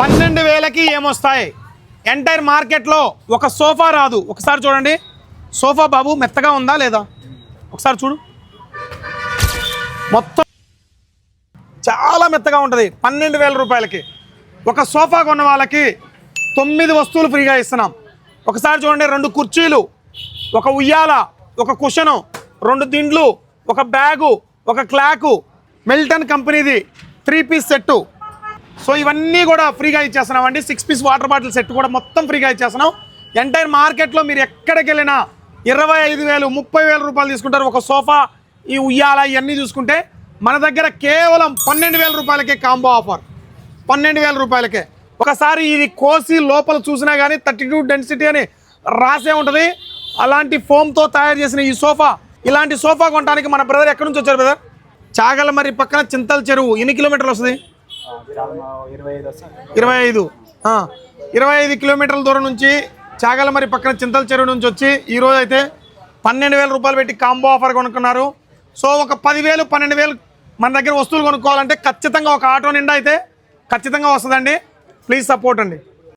12,000కి ఏమొస్తాయి? ఎంటైర్ మార్కెట్లో ఒక సోఫా రాదు. ఒకసారి చూడండి సోఫా బాబు, మెత్తగా ఉందా లేదా ఒకసారి చూడు. మొత్తం చాలా మెత్తగా ఉంటుంది. 12,000 రూపాయలకి ఒక సోఫా కొన్న వాళ్ళకి 9 వస్తువులు ఫ్రీగా ఇస్తున్నాం. ఒకసారి చూడండి, 2 కుర్చీలు, ఒక ఉయ్యాల, ఒక కుషను, 2 దిండ్లు, ఒక బ్యాగు, ఒక క్లాకు, మిల్టన్ కంపెనీది 3 పీస్ సెట్టు. సో ఇవన్నీ కూడా ఫ్రీగా ఇచ్చేస్తున్నాం అండి. 6 పీస్ వాటర్ బాటిల్ సెట్ కూడా మొత్తం ఫ్రీగా ఇచ్చేస్తున్నాం. ఎంటైర్ మార్కెట్లో మీరు ఎక్కడికి వెళ్ళినా 25,000 30,000 రూపాయలు తీసుకుంటారు. ఒక సోఫా, ఈ ఉయ్యాల ఇవన్నీ చూసుకుంటే మన దగ్గర కేవలం 12,000 రూపాయలకే కాంబో ఆఫర్. 12,000 రూపాయలకే. ఒకసారి ఇది కోసి లోపల చూసినా కానీ 32 డెన్సిటీ అని రాసే ఉంటుంది. అలాంటి ఫోమ్తో తయారు చేసిన ఈ సోఫా, ఇలాంటి సోఫా కొనడానికి మన బ్రదర్ ఎక్కడి నుంచి వచ్చారు బ్రదర్? చాగలమర్రి పక్కన చింతల చెరువు. ఎన్ని కిలోమీటర్లు వస్తుంది? 25 కిలోమీటర్ల దూరం నుంచి చాగలమర్రి పక్కన చింతల చెరువు నుంచి వచ్చి ఈరోజు అయితే 12,000 రూపాయలు పెట్టి కాంబో ఆఫర్ కొనుక్కున్నారు. సో ఒక 10,000 12,000 మన దగ్గర వస్తువులు కొనుక్కోవాలంటే ఖచ్చితంగా ఒక ఆటో నిండా అయితే ఖచ్చితంగా వస్తుందండి. ప్లీజ్ సపోర్ట్ అండి.